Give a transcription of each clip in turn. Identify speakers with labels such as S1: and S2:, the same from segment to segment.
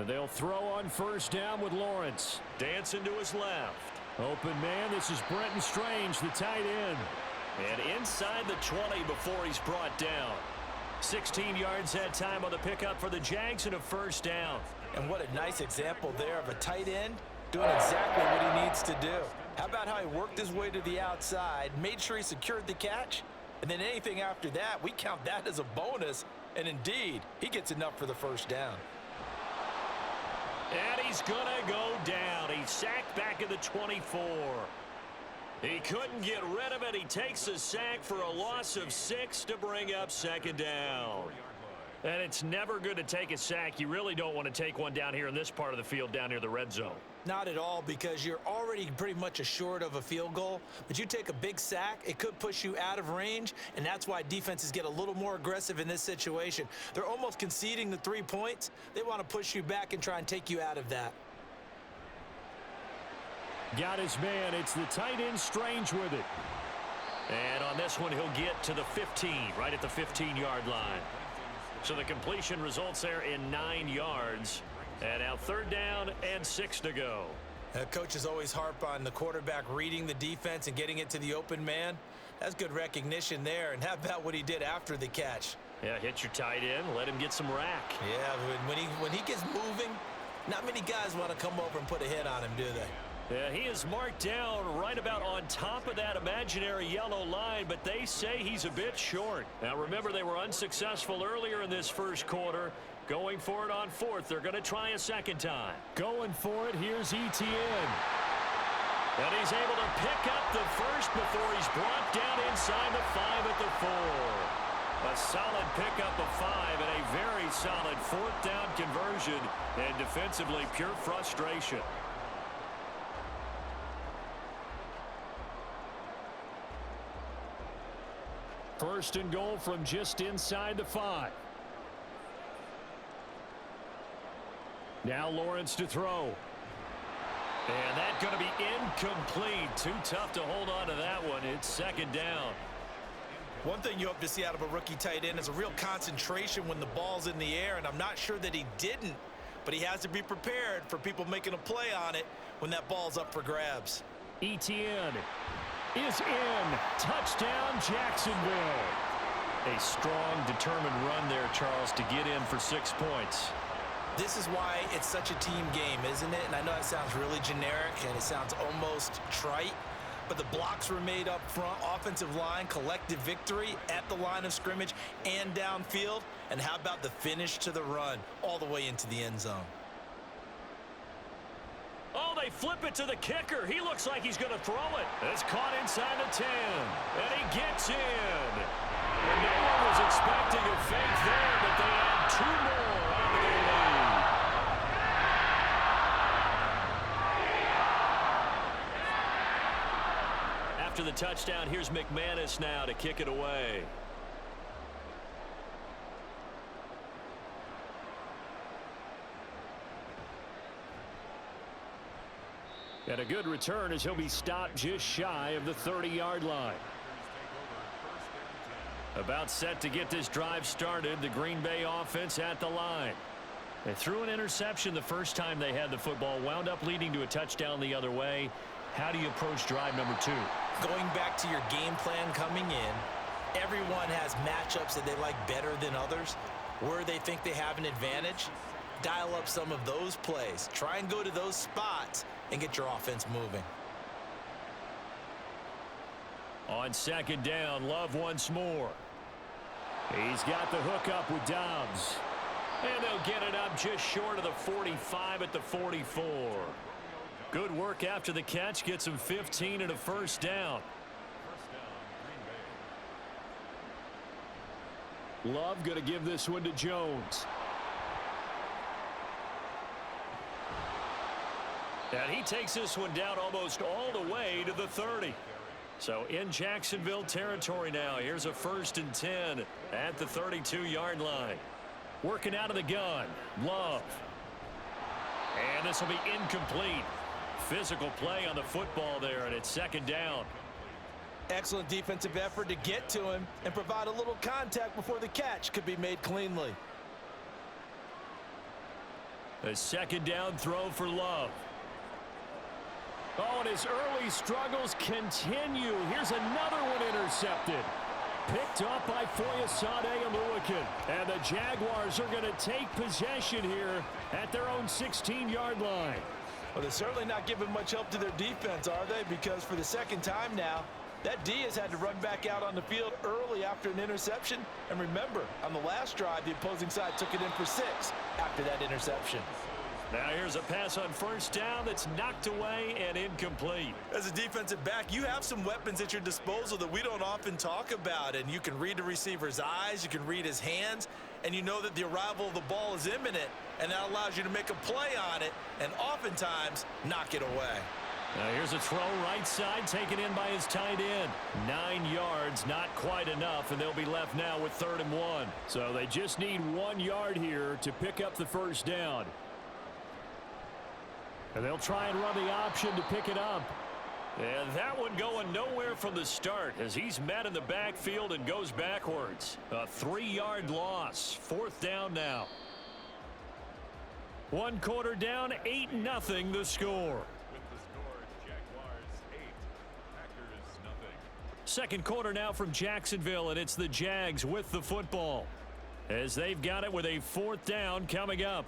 S1: They'll throw on first down with Lawrence. Dancing to his left. Open man, this is Brenton Strange, the tight end. And inside the 20 before he's brought down. 16 yards that time on the pickup for the Jags and a first down.
S2: And what a nice example there of a tight end doing exactly what he needs to do. How about how he worked his way to the outside, made sure he secured the catch, and then anything after that, we count that as a bonus. And indeed, he gets enough for the first down.
S1: And he's going to go down. He's sacked back at the 24. He couldn't get rid of it. He takes a sack for a loss of 6 to bring up second down. And it's never good to take a sack. You really don't want to take one down here in this part of the field down near the red zone.
S2: Not at all, because you're already pretty much assured of a field goal. But you take a big sack, it could push you out of range, and that's why defenses get a little more aggressive in this situation. They're almost conceding the 3 points. They want to push you back and try and take you out of that.
S1: Got his man. It's the tight end Strange with it. And on this one, he'll get to the 15, right at the 15-yard line. So the completion results there in 9 yards. And now third down and 6 to go.
S2: Coaches always harp on the quarterback reading the defense and getting it to the open man. That's good recognition there. And how about what he did after the catch?
S1: Yeah, hit your tight end, let him get some rack.
S2: Yeah, when he gets moving, not many guys want to come over and put a hit on him, do they?
S1: Yeah, he is marked down right about on top of that imaginary yellow line, but they say he's a bit short. Now, remember, they were unsuccessful earlier in this first quarter. Going for it on fourth. They're going to try a second time. Going for it. Here's Etienne. And he's able to pick up the first before he's brought down inside the 5 at the 4. A solid pickup of 5 and a very solid fourth down conversion. And defensively, pure frustration. First and goal from just inside the 5. Now Lawrence to throw. And that's going to be incomplete. Too tough to hold on to that one. It's second down.
S2: One thing you hope to see out of a rookie tight end is a real concentration when the ball's in the air, and I'm not sure that he didn't, but he has to be prepared for people making a play on it when that ball's up for grabs.
S1: Etienne is in. Touchdown, Jacksonville. A strong, determined run there, Charles, to get in for 6 points.
S2: This is why it's such a team game, isn't it? And I know it sounds really generic and it sounds almost trite, but the blocks were made up front, offensive line, collective victory at the line of scrimmage and downfield. And how about the finish to the run all the way into the end zone?
S1: Oh, they flip it to the kicker. He looks like he's going to throw it. It's caught inside the 10, and he gets in. And no one was expecting a fake there, but they add 2 more onto their lead. After the touchdown, here's McManus now to kick it away. And a good return as he'll be stopped just shy of the 30-yard line. About set to get this drive started, the Green Bay offense at the line. They threw an interception the first time they had the football, wound up leading to a touchdown the other way. How do you approach drive number 2?
S2: Going back to your game plan coming in, everyone has matchups that they like better than others, where they think they have an advantage. Dial up some of those plays. Try and go to those spots and get your offense moving.
S1: On second down, Love once more. He's got the hook up with Dobbs. And they'll get it up just short of the 45 at the 44. Good work after the catch. Gets him 15 and a first down. Love going to give this one to Jones. And he takes this one down almost all the way to the 30. So in Jacksonville territory now. Here's a 1st and 10 at the 32-yard line. Working out of the gun. Love. And this will be incomplete. Physical play on the football there, and it's second down.
S2: Excellent defensive effort to get to him and provide a little contact before the catch could be made cleanly.
S1: A second down throw for Love. Oh, and his early struggles continue. Here's another one intercepted. Picked up by Foyesade Oluokun. And the Jaguars are going to take possession here at their own 16-yard line.
S2: Well, they're certainly not giving much help to their defense, are they? Because for the second time now, that D has had to run back out on the field early after an interception. And remember, on the last drive, the opposing side took it in for 6 after that interception.
S1: Now here's a pass on first down that's knocked away and incomplete.
S2: As a defensive back, you have some weapons at your disposal that we don't often talk about. And you can read the receiver's eyes, you can read his hands, and you know that the arrival of the ball is imminent, and that allows you to make a play on it and oftentimes knock it away.
S1: Now here's a throw right side taken in by his tight end. 9 yards, not quite enough, and they'll be left now with 3rd and 1. So they just need 1 yard here to pick up the first down. And they'll try and run the option to pick it up. And that one going nowhere from the start as he's met in the backfield and goes backwards. A 3-yard loss. 4th down now. 1 quarter down, 8-0 the score. Second quarter now from Jacksonville, and it's the Jags with the football as they've got it with a 4th down coming up.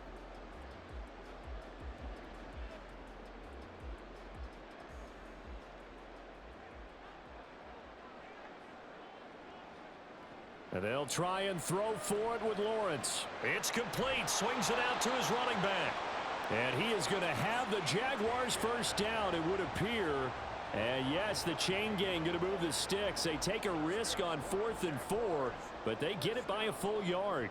S1: And they'll try and throw for it with Lawrence. It's complete. Swings it out to his running back. And he is going to have the Jaguars first down, it would appear. And yes, the chain gang going to move the sticks. They take a risk on 4th and 4, but they get it by a full yard.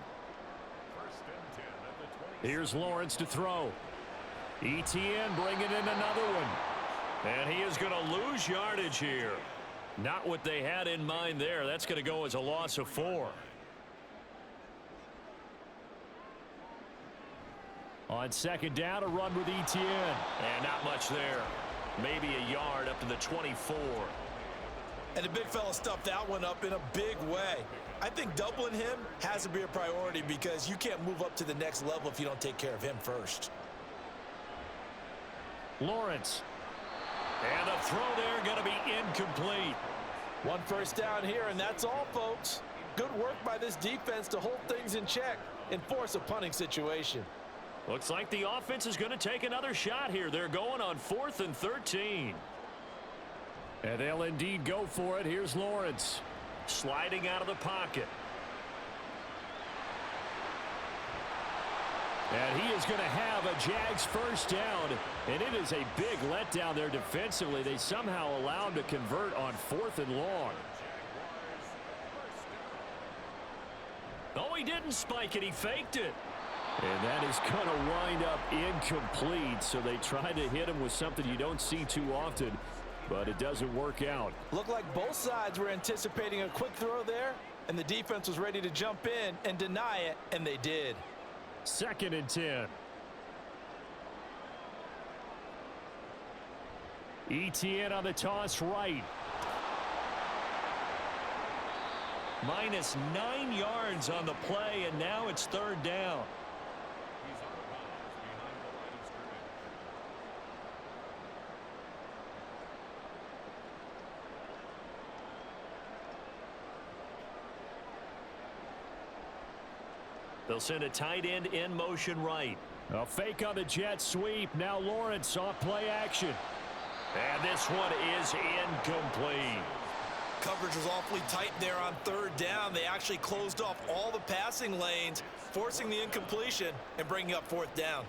S1: Here's Lawrence to throw. ETN bringing in another one. And he is going to lose yardage here. Not what they had in mind there. That's going to go as a loss of 4. On second down, a run with ETN. And not much there. Maybe a yard up to the 24.
S2: And the big fella stuffed that one up in a big way. I think doubling him has to be a priority because you can't move up to the next level if you don't take care of him first.
S1: Lawrence. And the throw there going to be incomplete.
S2: 1 first down here, and that's all, folks. Good work by this defense to hold things in check and force a punting situation.
S1: Looks like the offense is going to take another shot here. They're going on 4th and 13. And they'll indeed go for it. Here's Lawrence. Sliding out of the pocket. And he is going to have a Jags first down. And it is a big letdown there defensively. They somehow allow him to convert on 4th and long. Oh, he didn't spike it. He faked it. And that is going to wind up incomplete. So they try to hit him with something you don't see too often, but it doesn't work out.
S2: Looked like both sides were anticipating a quick throw there, and the defense was ready to jump in and deny it, and they did.
S1: 2nd and 10. ETN on the toss right. Minus 9 yards on the play, and now it's 3rd down. They'll send a tight end in motion right. A fake on the jet sweep. Now Lawrence off play action. And this one is incomplete.
S2: Coverage was awfully tight there on 3rd down. They actually closed off all the passing lanes, forcing the incompletion and bringing up 4th down.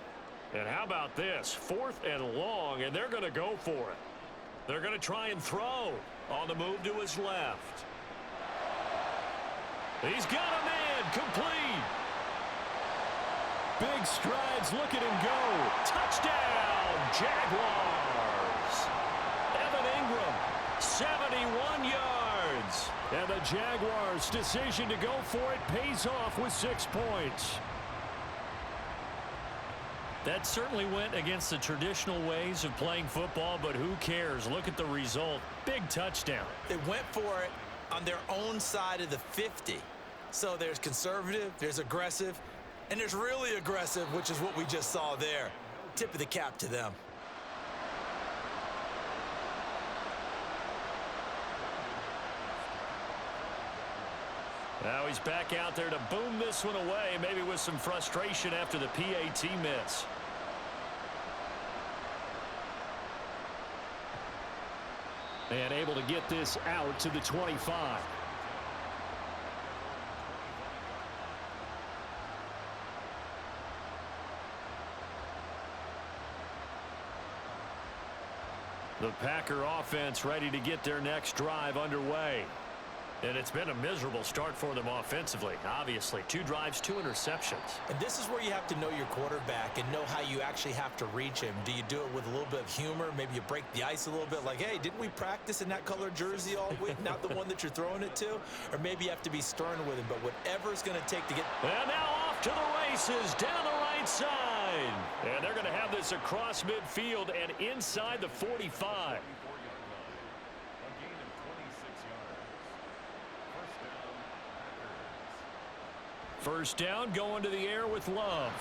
S1: And how about this? 4th and long, and they're going to go for it. They're going to try and throw on the move to his left. He's got a man complete. Big strides, look at him go. Touchdown, Jaguars. Evan Ingram, 71 yards. And the Jaguars' decision to go for it pays off with 6 points. That certainly went against the traditional ways of playing football, but who cares? Look at the result. Big touchdown.
S2: They went for it on their own side of the 50. So there's conservative, there's aggressive, And it's really aggressive, which is what we just saw there. Tip of the cap to them.
S1: Now he's back out there to boom this one away, maybe with some frustration after the PAT miss. And able to get this out to the 25. The Packer offense ready to get their next drive underway. And it's been a miserable start for them offensively, obviously. 2 drives, 2 interceptions.
S2: And this is where you have to know your quarterback and know how you actually have to reach him. Do you do it with a little bit of humor? Maybe you break the ice a little bit, like, hey, didn't we practice in that color jersey all week? Not the one that you're throwing it to? Or maybe you have to be stern with him, but whatever it's going to take to get...
S1: And now off to the races, down the right side. And they're going to have this across midfield and inside the 45. First down, going to the air with Love.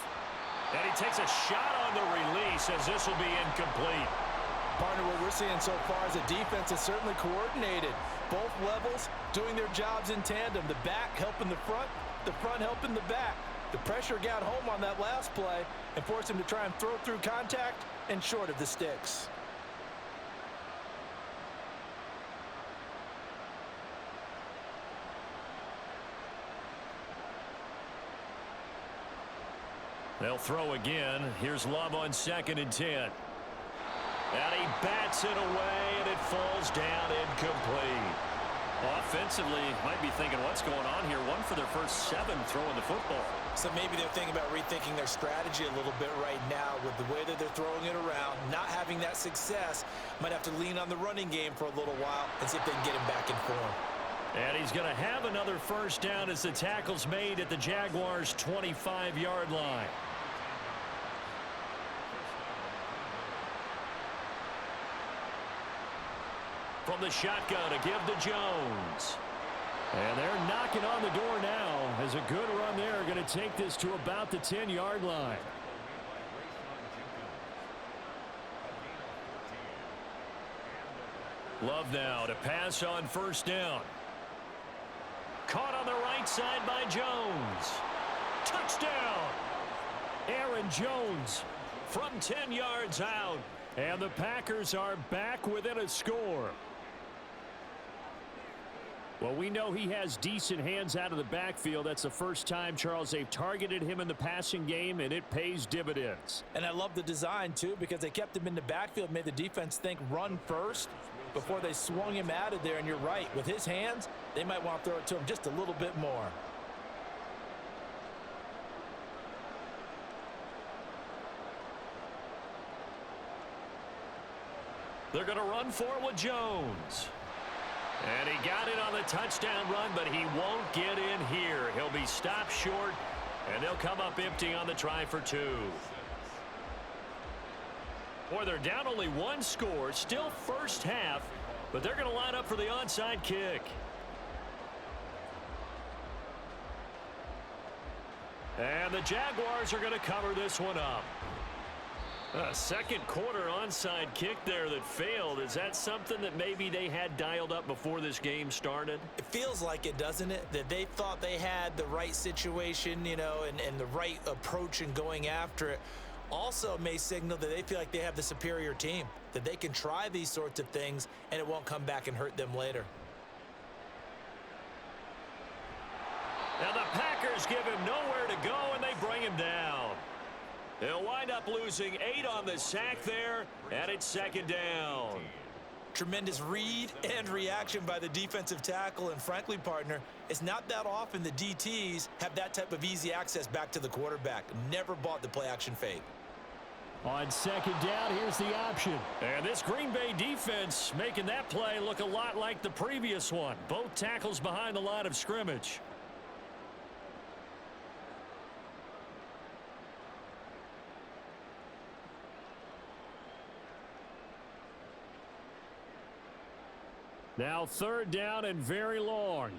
S1: And he takes a shot on the release as this will be incomplete.
S2: Partner, what we're seeing so far is a defense is certainly coordinated. Both levels doing their jobs in tandem. The back helping the front helping the back. The pressure got home on that last play and forced him to try and throw through contact and short of the sticks.
S1: They'll throw again. Here's Love on 2nd and 10. And he bats it away, and it falls down incomplete. Offensively, might be thinking, what's going on here? 1 for their first 7 throwing the football.
S2: So maybe they're thinking about rethinking their strategy a little bit right now with the way that they're throwing it around, not having that success. Might have to lean on the running game for a little while and see if they can get him back in form.
S1: And he's going to have another first down as the tackle's made at the Jaguars' 25-yard line. From the shotgun to give to Jones. And they're knocking on the door now as a good run there. Going to take this to about the 10-yard line. Love now to pass on first down. Caught on the right side by Jones. Touchdown! Aaron Jones from 10 yards out. And the Packers are back within a score. Well, we know he has decent hands out of the backfield. That's the first time, Charles, they've targeted him in the passing game, and it pays dividends.
S2: And I love the design, too, because they kept him in the backfield, made the defense think run first before they swung him out of there. And you're right, with his hands, they might want to throw it to him just a little bit more.
S1: They're going to run for it with Jones. And he got it on the touchdown run, but he won't get in here. He'll be stopped short, and they'll come up empty on the try for 2. Boy, they're down only 1 score, still first half, but they're going to line up for the onside kick. And the Jaguars are going to cover this one up. A second quarter onside kick there that failed. Is that something that maybe they had dialed up before this game started?
S2: It feels like it, doesn't it? That they thought they had the right situation, you know, and the right approach in going after it. Also may signal that they feel like they have the superior team, that they can try these sorts of things and it won't come back and hurt them later.
S1: Now the Packers give him nowhere to go, and they bring him down. They'll wind up losing 8 on the sack there, and it's 2nd down.
S2: Tremendous read and reaction by the defensive tackle, and frankly, partner, it's not that often the DTs have that type of easy access back to the quarterback. Never bought the play-action fake.
S1: On 2nd down, here's the option. And this Green Bay defense making that play look a lot like the previous one. Both tackles behind the line of scrimmage. Now 3rd down and very long.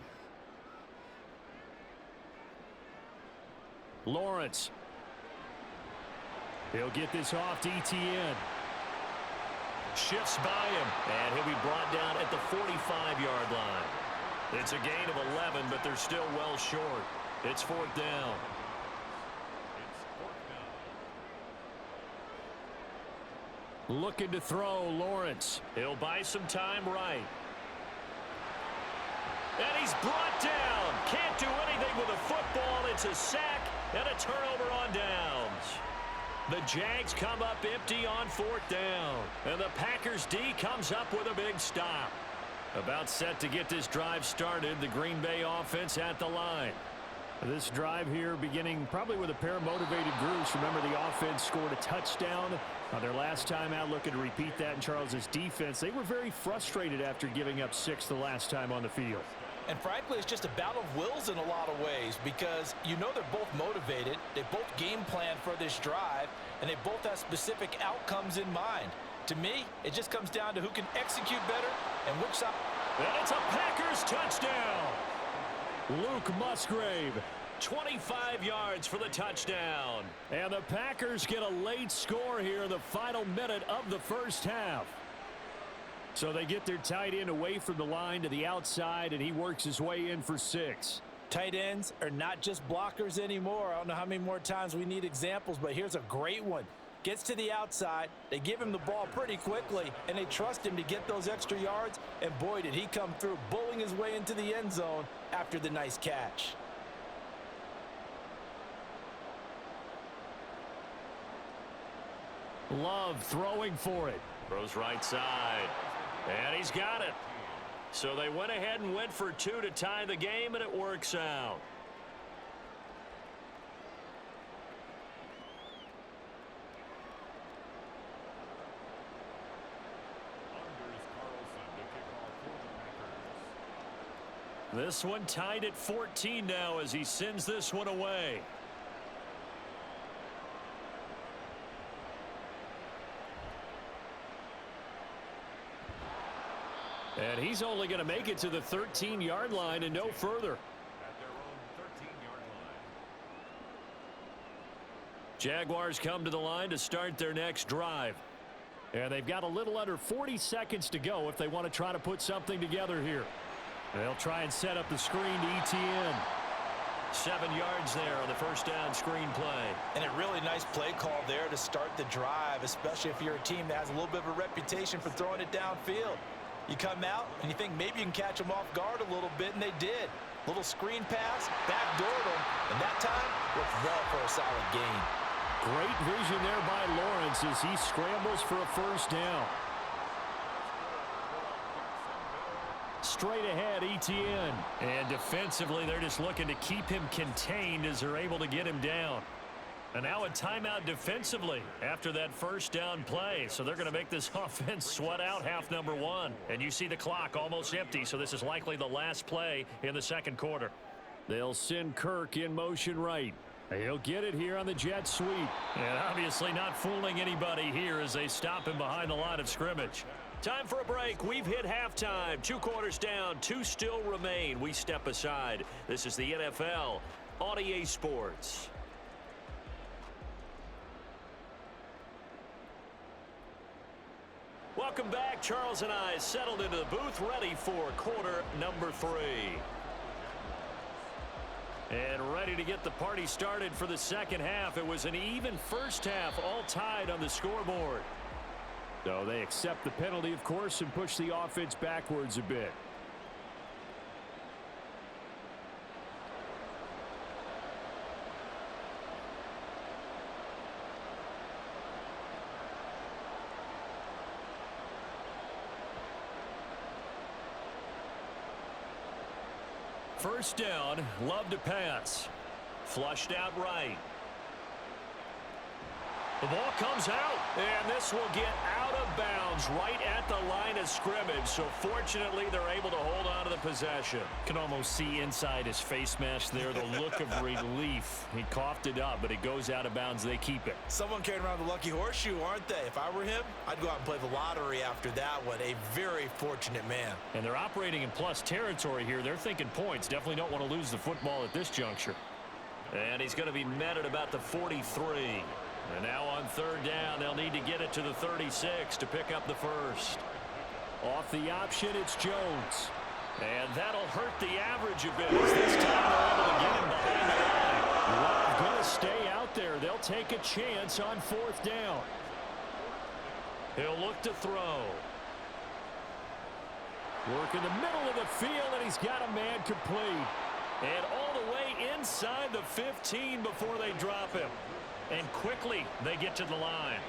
S1: Lawrence. He'll get this off to Etienne. Shifts by him, and he'll be brought down at the 45-yard line. It's a gain of 11, but they're still well short. It's 4th down. Looking to throw, Lawrence. He'll buy some time right. And he's brought down. Can't do anything with a football. It's a sack and a turnover on downs. The Jags come up empty on 4th down. And the Packers D comes up with a big stop. About set to get this drive started. The Green Bay offense at the line. This drive here beginning probably with a pair of motivated groups. Remember, the offense scored a touchdown on their last time out. Looking to repeat that in Charles's defense. They were very frustrated after giving up 6 the last time on the field.
S2: And frankly, it's just a battle of wills in a lot of ways because you know they're both motivated. They both game plan for this drive, and they both have specific outcomes in mind. To me, it just comes down to who can execute better and which side.
S1: And it's a Packers touchdown. Luke Musgrave, 25 yards for the touchdown. And the Packers get a late score here in the final minute of the first half. So they get their tight end away from the line to the outside, and he works his way in for 6.
S2: Tight ends are not just blockers anymore. I don't know how many more times we need examples, but here's a great one. Gets to the outside, they give him the ball pretty quickly, and they trust him to get those extra yards, and boy, did he come through, bowling his way into the end zone after the nice catch.
S1: Love throwing for it. Throws right side. And he's got it. So they went ahead and went for 2 to tie the game, and it works out. This one tied at 14 now as he sends this one away. And he's only going to make it to the 13-yard line and no further. At their own 13-yard line. Jaguars come to the line to start their next drive. And they've got a little under 40 seconds to go if they want to try to put something together here. They'll try and set up the screen to Etienne. 7 yards there on the first down screen play.
S2: And a really nice play call there to start the drive, especially if you're a team that has a little bit of a reputation for throwing it downfield. You come out and you think maybe you can catch them off guard a little bit, and they did. Little screen pass, backdoored them, and that time worked well for a solid gain.
S1: Great vision there by Lawrence as he scrambles for a first down. Straight ahead, Etienne. And defensively, they're just looking to keep him contained as they're able to get him down. And now a timeout defensively after that first down play. So they're going to make this offense sweat out half number 1. And you see the clock almost empty, so this is likely the last play in the second quarter. They'll send Kirk in motion right. He'll get it here on the jet sweep. And obviously not fooling anybody here as they stop him behind the line of scrimmage. Time for a break. We've hit halftime. 2 quarters down. 2 still remain. We step aside. This is the NFL on EA Sports. Welcome back. Charles and I settled into the booth, ready for quarter number 3. And ready to get the party started for the second half. It was an even first half, all tied on the scoreboard. So they accept the penalty, of course, and push the offense backwards a bit. First down, Love to pass. Flushed out right. The ball comes out, and this will get out of bounds right at the line of scrimmage. So fortunately, they're able to hold on to the possession. Can almost see inside his face mask there the look of relief. He coughed it up, but it goes out of bounds. They keep it.
S2: Someone carrying around the lucky horseshoe, aren't they? If I were him, I'd go out and play the lottery after that one. A very fortunate man.
S1: And they're operating in plus territory here. They're thinking points. Definitely don't want to lose the football at this juncture. And he's going to be met at about the 43. And now on third down, they'll need to get it to the 36 to pick up the first. Off the option, it's Jones. And that'll hurt the average a bit as this time they're able to get him behind the line. Love going to stay out there. They'll take a chance on fourth down. He'll look to throw. Work in the middle of the field, and he's got a man complete. And all the way inside the 15 before they drop him. And quickly they get to the line.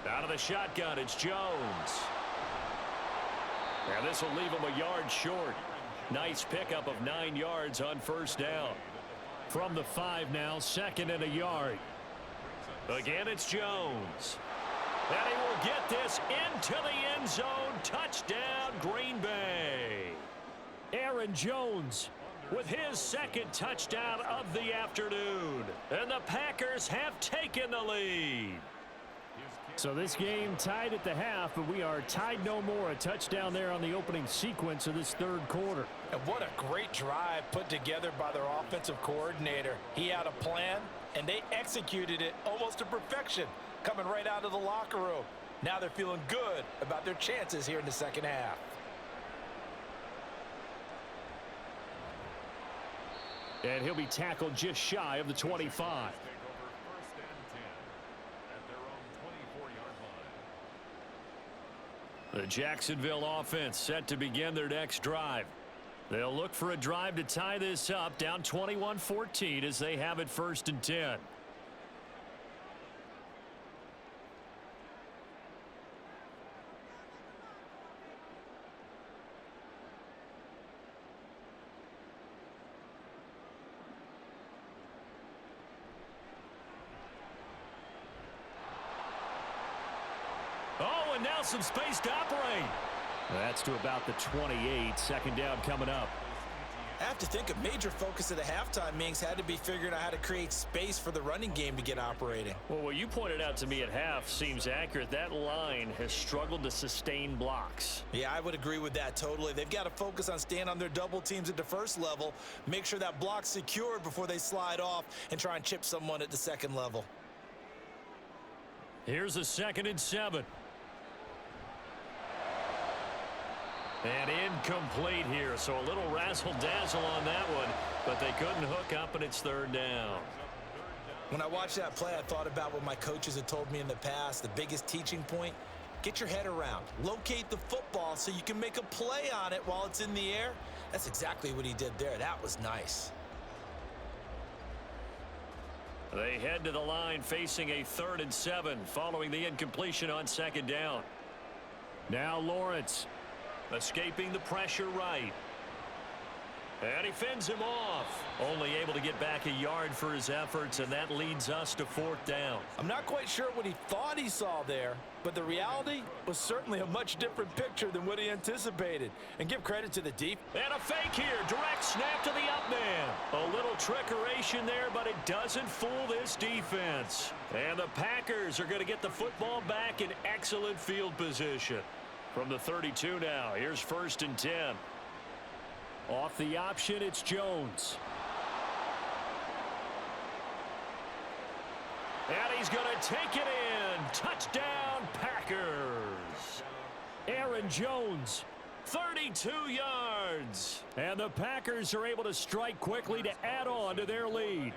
S1: Out of the shotgun, it's Jones. And this will leave him a yard short. Nice pickup of 9 yards on first down. From the 5 now, second and a yard. Again, it's Jones. And he will get this into the end zone. Touchdown, Green Bay. Aaron Jones with his second touchdown of the afternoon. And the Packers have taken the lead. So this game tied at the half, but we are tied no more. A touchdown there on the opening sequence of this third quarter.
S2: And what a great drive put together by their offensive coordinator. He had a plan, and they executed it almost to perfection, coming right out of the locker room. Now they're feeling good about their chances here in the second half.
S1: And he'll be tackled just shy of the 25. The Jacksonville offense set to begin their next drive. They'll look for a drive to tie this up, down 21-14 as they have it first and 10. Oh, and now some space to operate. That's to about the 28. Second down coming up.
S2: I have to think a major focus of the halftime meetings had to be figuring out how to create space for the running game to get operating.
S1: Well, what you pointed out to me at half seems accurate. That line has struggled to sustain blocks.
S2: Yeah, I would agree with that totally. They've got to focus on staying on their double teams at the first level, make sure that block's secured before they slide off and try and chip someone at the second level.
S1: Here's a 2nd and 7. And incomplete here, so a little razzle-dazzle on that one, but they couldn't hook up, and it's third down.
S2: When I watched that play, I thought about what my coaches had told me in the past. The biggest teaching point, get your head around. Locate the football so you can make a play on it while it's in the air. That's exactly what he did there. That was nice.
S1: They head to the line facing a 3rd and 7 following the incompletion on 2nd down. Now Lawrence. Escaping the pressure right. And he fends him off. Only able to get back a yard for his efforts, and that leads us to 4th down.
S2: I'm not quite sure what he thought he saw there, but the reality was certainly a much different picture than what he anticipated. And give credit to the deep.
S1: And a fake here. Direct snap to the up man. A little trickeration there, but it doesn't fool this defense. And the Packers are going to get the football back in excellent field position. From the 32 now, here's 1st and 10. Off the option, it's Jones. And he's going to take it in. Touchdown, Packers. Aaron Jones, 32 yards. And the Packers are able to strike quickly to add on to their lead.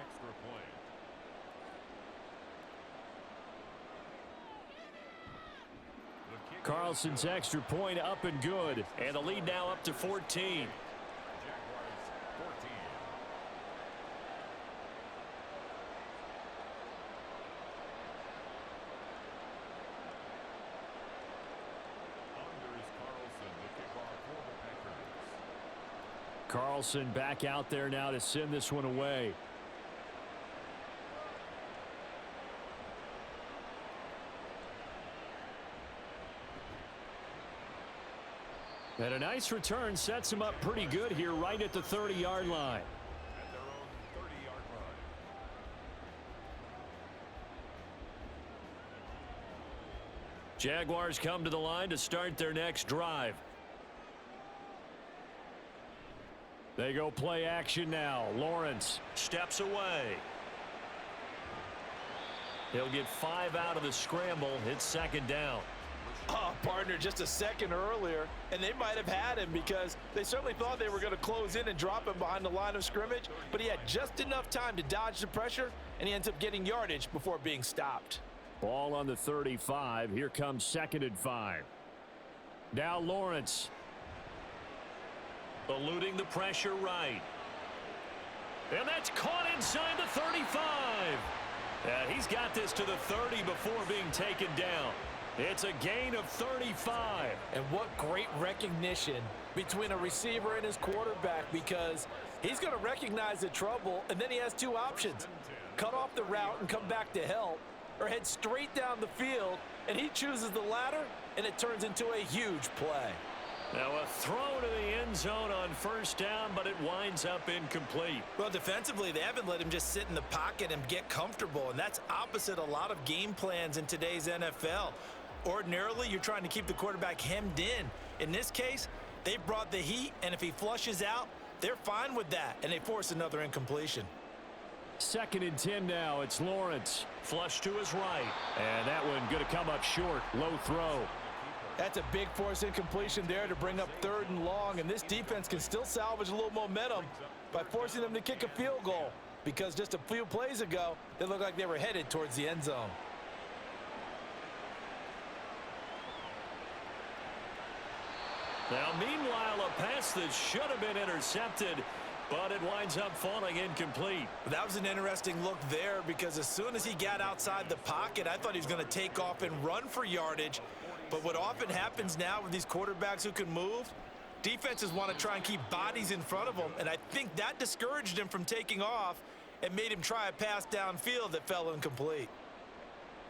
S1: Carlson's extra point up and good. And the lead now up to 14. Carlson back out there now to send this one away. And a nice return sets him up pretty good here right at the 30-yard line.
S3: At their own 30-yard line.
S1: Jaguars come to the line to start their next drive. They go play action now. Lawrence steps away. He'll get 5 out of the scramble. It's second down.
S2: Oh, partner, just a second earlier, and they might have had him because they certainly thought they were going to close in and drop him behind the line of scrimmage, but he had just enough time to dodge the pressure, and he ends up getting yardage before being stopped.
S1: Ball on the 35. Here comes 2nd and 5. Now Lawrence. Eluding the pressure right. And that's caught inside the 35. And he's got this to the 30 before being taken down. It's a gain of 35.
S2: And what great recognition between a receiver and his quarterback, because he's going to recognize the trouble, and then he has 2 options. Cut off the route and come back to help, or head straight down the field, and he chooses the latter, and it turns into a huge play.
S1: Now a throw to the end zone on 1st down, but it winds up incomplete.
S2: Well, defensively, they haven't let him just sit in the pocket and get comfortable, and that's opposite a lot of game plans in today's NFL. Ordinarily, you're trying to keep the quarterback hemmed in. In this case, they brought the heat, and if he flushes out, they're fine with that, and they force another incompletion.
S1: 2nd and 10 now. It's Lawrence. Flush to his right. And that one going to come up short. Low throw.
S2: That's a big force incompletion there to bring up 3rd and long, and this defense can still salvage a little momentum by forcing them to kick a field goal, because just a few plays ago, they looked like they were headed towards the end zone.
S1: Now, meanwhile, a pass that should have been intercepted, but it winds up falling incomplete.
S2: That was an interesting look there, because as soon as he got outside the pocket, I thought he was going to take off and run for yardage. But what often happens now with these quarterbacks who can move, defenses want to try and keep bodies in front of them, and I think that discouraged him from taking off and made him try a pass downfield that fell incomplete.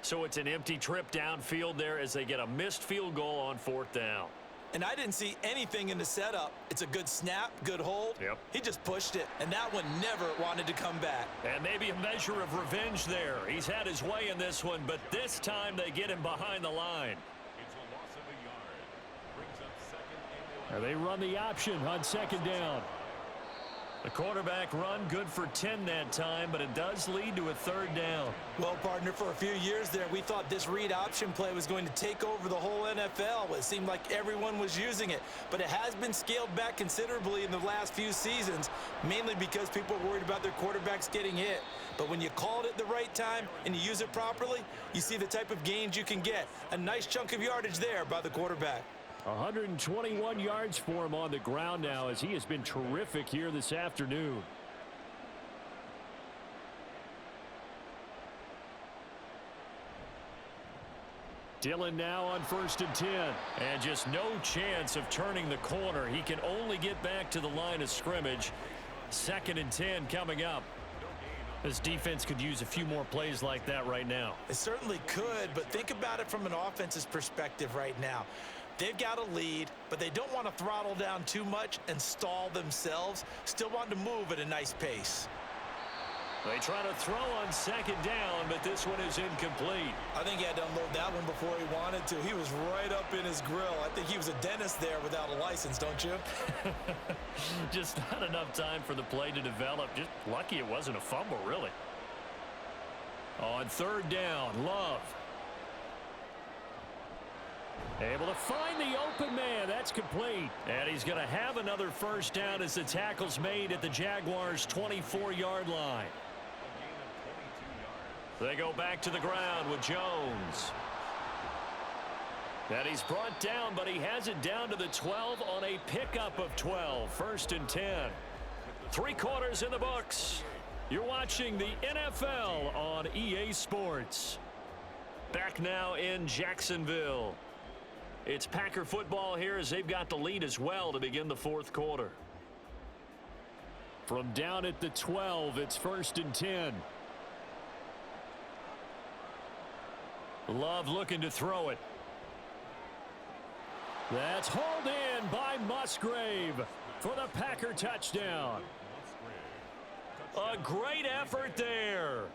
S1: So it's an empty trip downfield there as they get a missed field goal on 4th down.
S2: And I didn't see anything in the setup. It's a good snap, good hold.
S1: Yep.
S2: He just pushed it, and that one never wanted to come back.
S1: And maybe a measure of revenge there. He's had his way in this one, but this time they get him behind the line.
S3: It's a loss of a yard. Brings up 2nd and 11.
S1: They run the option on 2nd down. The quarterback run good for 10 that time, but it does lead to a 3rd down.
S2: Well, partner, for a few years there, we thought this read option play was going to take over the whole NFL. It seemed like everyone was using it, but it has been scaled back considerably in the last few seasons, mainly because people are worried about their quarterbacks getting hit. But when you call it at the right time and you use it properly, you see the type of gains you can get. A nice chunk of yardage there by the quarterback.
S1: 121 yards for him on the ground now, as he has been terrific here this afternoon. Dillon now on 1st and 10, and just no chance of turning the corner. He can only get back to the line of scrimmage. 2nd and 10 coming up. This defense could use a few more plays like that right now.
S2: It certainly could, but think about it from an offense's perspective right now. They've got a lead, but they don't want to throttle down too much and stall themselves. Still want to move at a nice pace.
S1: They try to throw on 2nd down, but this one is incomplete.
S2: I think he had to unload that one before he wanted to. He was right up in his grill. I think he was a dentist there without a license, don't you?
S1: Just not enough time for the play to develop. Just lucky it wasn't a fumble, really. On 3rd down, Love. Able to find the open man. That's complete. And he's going to have another 1st down as the tackle's made at the Jaguars' 24-yard line. They go back to the ground with Jones. And he's brought down, but he has it down to the 12 on a pickup of 12. 1st and 10. 3 quarters in the books. You're watching the NFL on EA Sports. Back now in Jacksonville. It's Packer football here as they've got the lead as well to begin the 4th quarter. From down at the 12, it's 1st and 10. Love looking to throw it. That's hauled in by Musgrave for the Packer touchdown. A great effort there.